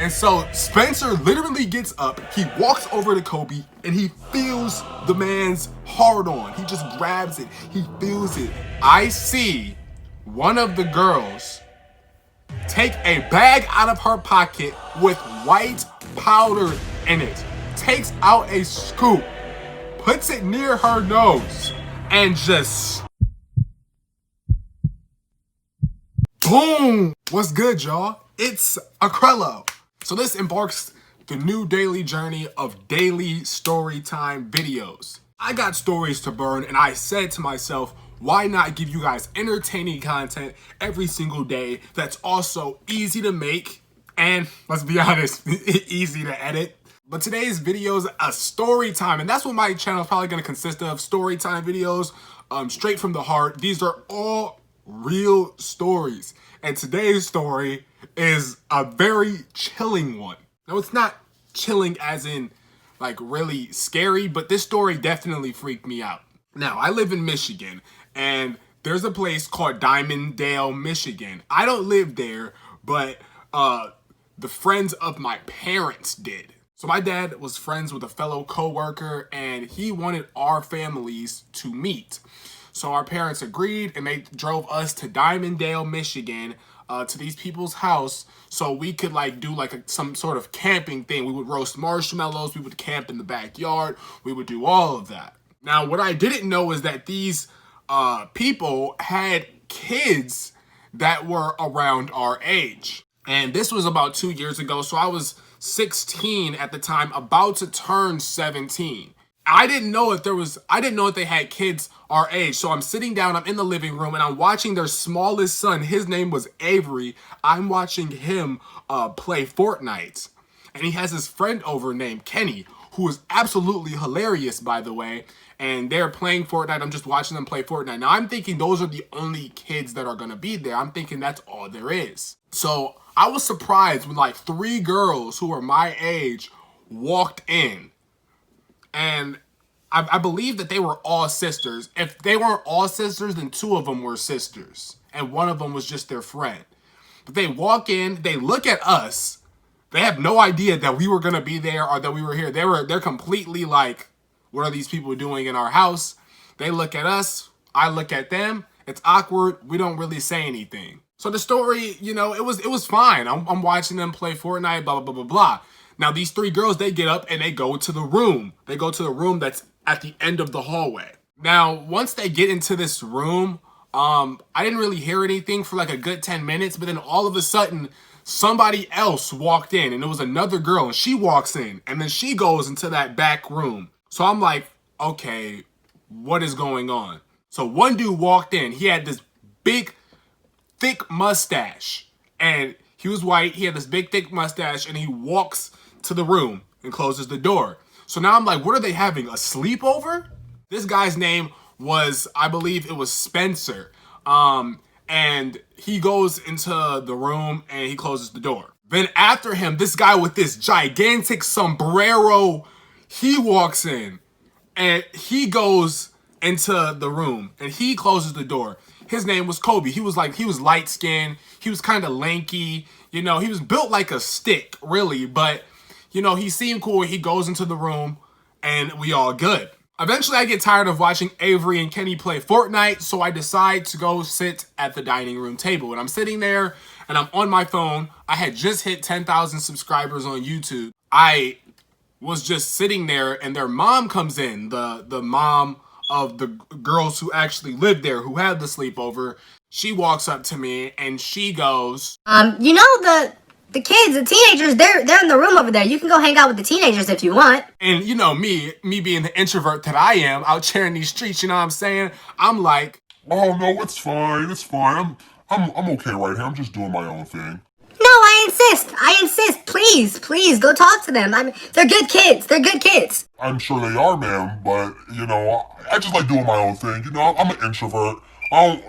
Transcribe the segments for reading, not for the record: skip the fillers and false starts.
And so Spencer literally gets up, he walks over to Kobe, and he feels the man's hard on. He just grabs it, he feels it. I see one of the girls take a bag out of her pocket with white powder in it, takes out a scoop, puts it near her nose, and just boom! What's good, y'all? It's Acrello. So this embarks the new daily journey of daily Storytime videos. I got stories to burn, and I said to myself, why not give you guys entertaining content every single day that's also easy to make and, let's be honest, easy to edit. But today's video is a story time, and that's what my channel is probably going to consist of, story time videos, straight from the heart. These are all real stories, and today's story is a very chilling one. Now, it's not chilling as in like really scary, but this story definitely freaked me out. Now, I live in Michigan, and there's a place called Dimondale, Michigan. I don't live there, but the friends of my parents did. So my dad was friends with a fellow coworker, and he wanted our families to meet. So our parents agreed, and they drove us to Dimondale, Michigan, to these people's house, so we could do some sort of camping thing. We would roast marshmallows, we would camp in the backyard, we would do all of that. Now, what I didn't know is that these people had kids that were around our age. And this was about 2 years ago, so I was 16 at the time, about to turn 17. I didn't know if they had kids our age. So I'm sitting down, I'm in the living room, and I'm watching their smallest son. His name was Avery. I'm watching him play Fortnite. And he has his friend over named Kenny, who is absolutely hilarious, by the way. And they're playing Fortnite. I'm just watching them play Fortnite. Now, I'm thinking those are the only kids that are going to be there. I'm thinking that's all there is. So I was surprised when 3 girls who were my age walked in. And I believe that they were all sisters. If they weren't all sisters, then 2 of them were sisters. And one of them was just their friend. But they walk in, they look at us. They have no idea that we were going to be there or that we were here. They're completely like, what are these people doing in our house? They look at us. I look at them. It's awkward. We don't really say anything. So the story, it was fine. I'm watching them play Fortnite, blah, blah, blah, blah, blah. Now, these 3 girls, they get up and they go to the room. They go to the room that's at the end of the hallway. Now, once they get into this room, I didn't really hear anything for a good 10 minutes, but then all of a sudden, somebody else walked in, and it was another girl, and she walks in, and then she goes into that back room. So I'm like, okay, what is going on? So one dude walked in. He had this big, thick mustache, and he was white. He had this big, thick mustache, and he walks to the room and closes the door. So now I'm like, what are they having, a sleepover? This guy's name was, I believe it was Spencer. And he goes into the room and he closes the door. Then after him, this guy with this gigantic sombrero, he walks in and he goes into the room and he closes the door. His name was Kobe. He was light skinned. He was kind of lanky. He was built like a stick, really, but he seemed cool. He goes into the room and we all good. Eventually, I get tired of watching Avery and Kenny play Fortnite, so I decide to go sit at the dining room table. And I'm sitting there and I'm on my phone. I had just hit 10,000 subscribers on YouTube. I was just sitting there and their mom comes in, the mom of the girls who actually lived there, who had the sleepover. She walks up to me and she goes, the kids, the teenagers, they're in the room over there. You can go hang out with the teenagers if you want. And me being the introvert that I am, out here in these streets, you know what I'm saying? I'm like, oh no, it's fine. I'm okay right here. I'm just doing my own thing. No, I insist. Please, go talk to them. They're good kids. I'm sure they are, ma'am, but I just like doing my own thing. I'm an introvert. I'm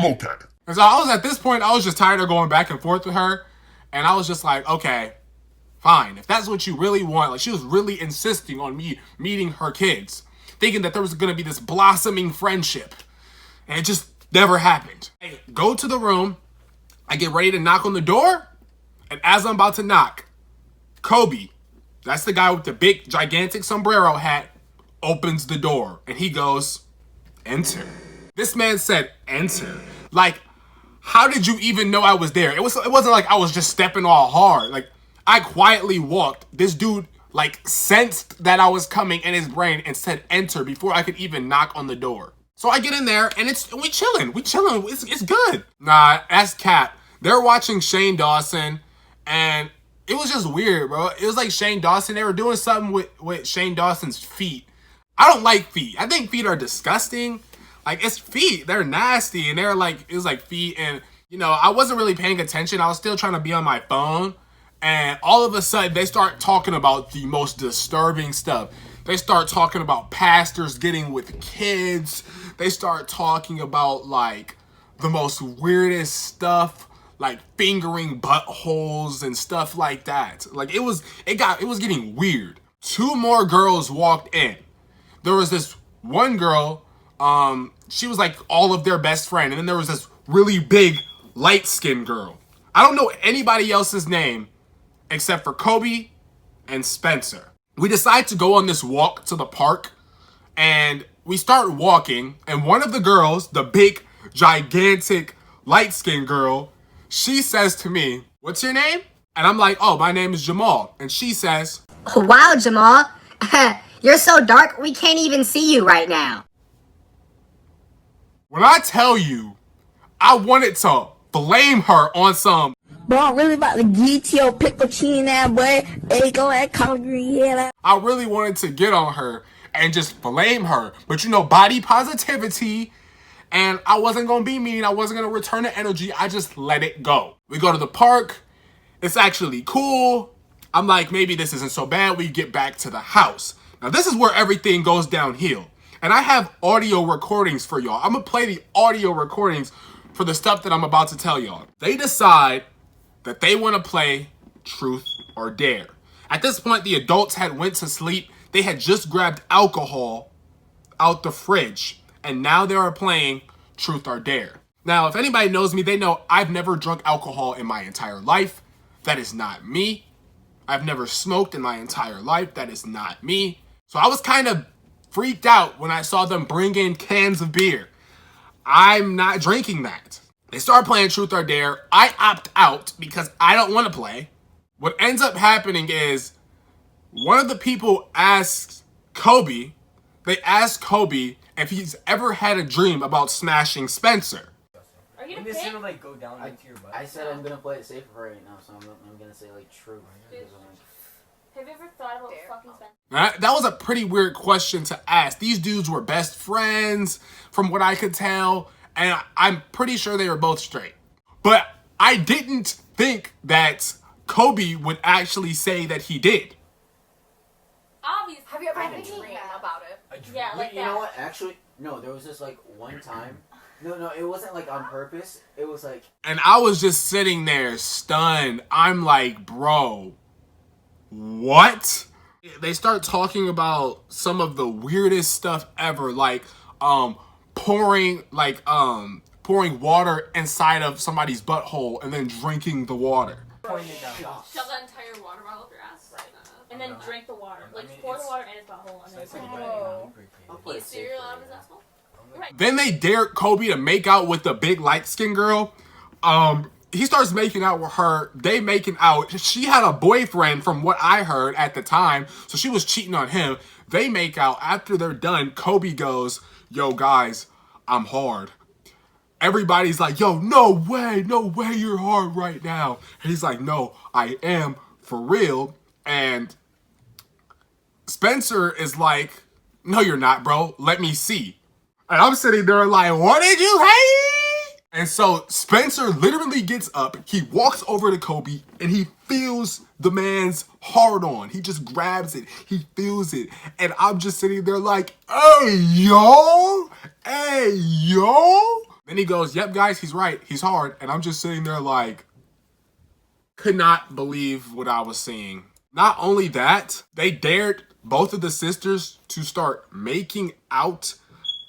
okay. And so at this point, I was just tired of going back and forth with her. And I was just like, okay, fine. If that's what you really want, she was really insisting on me meeting her kids, thinking that there was going to be this blossoming friendship. And it just never happened. I go to the room. I get ready to knock on the door. And as I'm about to knock, Kobe, that's the guy with the big, gigantic sombrero hat, opens the door. And he goes, enter. This man said, enter. Like, how did you even know I was there? It wasn't like I was just stepping all hard. Like, I quietly walked. This dude, like, sensed that I was coming in his brain and said enter before I could even knock on the door. So I get in there and we chilling. It's good. Nah, that's cap. They're watching Shane Dawson and it was just weird, bro. It was like Shane Dawson. They were doing something with Shane Dawson's feet. I don't like feet. I think feet are disgusting. Like, it's feet. They're nasty. And they're like, it was like feet. And, you know, I wasn't really paying attention. I was still trying to be on my phone. And all of a sudden, they start talking about the most disturbing stuff. They start talking about pastors getting with kids. They start talking about, like, the most weirdest stuff, like fingering buttholes and stuff like that. Like, it was getting weird. 2 more girls walked in. There was this one girl, she was like all of their best friend. And then there was this really big, light-skinned girl. I don't know anybody else's name except for Kobe and Spencer. We decide to go on this walk to the park. And we start walking. And one of the girls, the big, gigantic, light-skinned girl, she says to me, what's your name? And I'm like, oh, my name is Jamal. And she says, Oh, wow, Jamal. You're so dark, we can't even see you right now. when I tell you, I wanted to blame her on some, Bro, I'm really about to get your pickle chin now, boy. Hey, go ahead, collard green head. I really wanted to get on her and just blame her. But you know, body positivity, and I wasn't going to be mean. I wasn't going to return the energy. I just let it go. We go to the park. It's actually cool. I'm like, maybe this isn't so bad. We get back to the house. Now, this is where everything goes downhill. And I have audio recordings for y'all. I'm going to play the audio recordings for the stuff that I'm about to tell y'all. They decide that they want to play Truth or Dare. At this point, the adults had went to sleep. They had just grabbed alcohol out the fridge. And now they are playing Truth or Dare. Now, if anybody knows me, they know I've never drunk alcohol in my entire life. That is not me. I've never smoked in my entire life. That is not me. So I was kind of freaked out when I saw them bring in cans of beer. I'm not drinking that. They start playing Truth or Dare. I opt out because I don't want to play. What ends up happening is one of the people asks Kobe, they ask Kobe if he's ever had a dream about smashing Spencer. Are you When gonna this pick? gonna like go down into your butt? I said I'm gonna play it safer right now, so I'm gonna say like true. Have you ever thought about fucking Spencer? That was a pretty weird question to ask. These dudes were best friends, from what I could tell, and I'm pretty sure they were both straight. But I didn't think that Kobe would actually say that he did. Obviously. Have you ever had a I dream think- about it? A dream? Yeah, like You know what? Actually, no. There was just like one time. No, it wasn't like on purpose. It was like And I was just sitting there stunned. I'm like, bro, what? They start talking about some of the weirdest stuff ever, like pouring water inside of somebody's butthole and then drinking the water. Point it down. Shove that entire water bottle up your ass. Right. And then drink the water. Like, I mean, pour the it's- water in his butthole and then It's like drink a it. Oh. I'll play You it safer cereal out of right his now. asshole? Right. Then they dared Kobe to make out with the big light-skinned girl. He starts making out with her. They making out. She had a boyfriend from what I heard at the time, so she was cheating on him. They make out. After they're done, Kobe goes, yo, guys, I'm hard. Everybody's like, yo, no way you're hard right now. And he's like, no, I am for real. And Spencer is like, no, you're not, bro. Let me see. And I'm sitting there like, what did you say? And so Spencer literally gets up, he walks over to Kobe, and he feels the man's hard on. He just grabs it, he feels it. And I'm just sitting there like, hey, yo. Then he goes, yep, guys, he's right. He's hard. And I'm just sitting there like, could not believe what I was seeing. Not only that, they dared both of the sisters to start making out,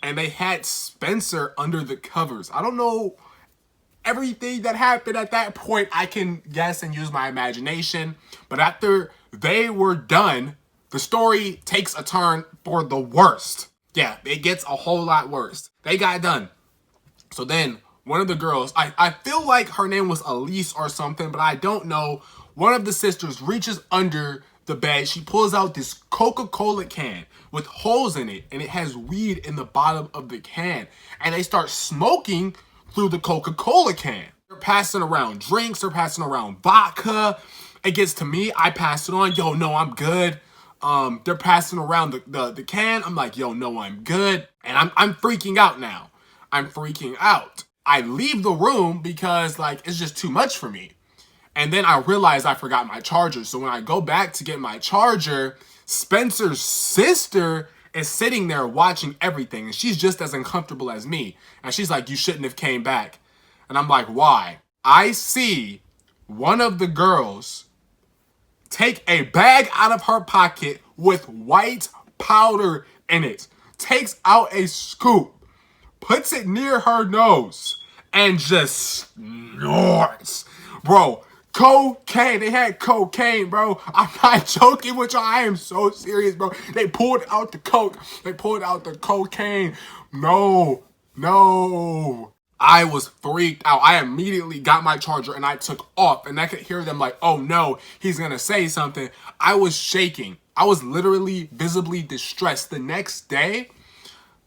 and they had Spencer under the covers. I don't know Everything that happened at that point, I can guess and use my imagination. But after they were done, the story takes a turn for the worst. Yeah, it gets a whole lot worse. They got done. So then one of the girls, I feel like her name was Elise or something, but I don't know. One of the sisters reaches under the bed. She pulls out this Coca-Cola can with holes in it, and it has weed in the bottom of the can. And they start smoking through the Coca-Cola can. They're passing around drinks. They're passing around vodka. It gets to me. I pass it on. Yo, no, I'm good. They're passing around the can. I'm like, yo, no, I'm good. And I'm freaking out now. I'm freaking out. I leave the room because, like, it's just too much for me. And then I realize I forgot my charger. So when I go back to get my charger, Spencer's sister is sitting there watching everything. And she's just as uncomfortable as me. And she's like, you shouldn't have came back. And I'm like, why? I see one of the girls take a bag out of her pocket with white powder in it. Takes out a scoop. Puts it near her nose and just snorts. Bro, cocaine. They had cocaine, bro. I'm not joking with y'all. I am so serious, bro. They pulled out the coke. They pulled out the cocaine. No. I was freaked out. I immediately got my charger and I took off. And I could hear them like, oh no, he's going to say something. I was shaking. I was literally visibly distressed. The next day,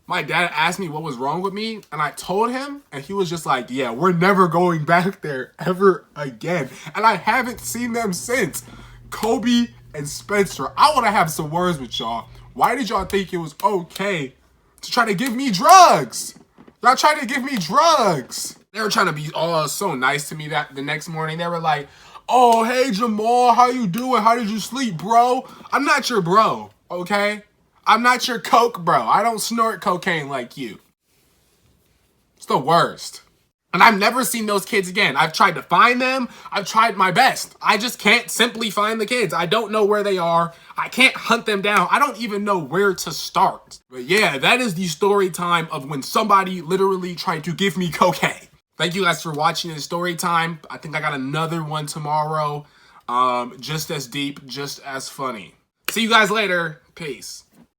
my dad asked me what was wrong with me, and I told him, and he was just like, yeah, we're never going back there ever again. And I haven't seen them since. Kobe and Spencer, I want to have some words with y'all. Why did y'all think it was okay to try to give me drugs? Y'all tried to give me drugs. They were trying to be all so nice to me that the next morning. They were like, oh, hey, Jamal, how you doing? How did you sleep, bro? I'm not your bro, okay? I'm not your coke bro. I don't snort cocaine like you. It's the worst. And I've never seen those kids again. I've tried to find them. I've tried my best. I just can't simply find the kids. I don't know where they are. I can't hunt them down. I don't even know where to start. But yeah, that is the story time of when somebody literally tried to give me cocaine. Thank you guys for watching this story time. I think I got another one tomorrow. Just as deep, just as funny. See you guys later. Peace.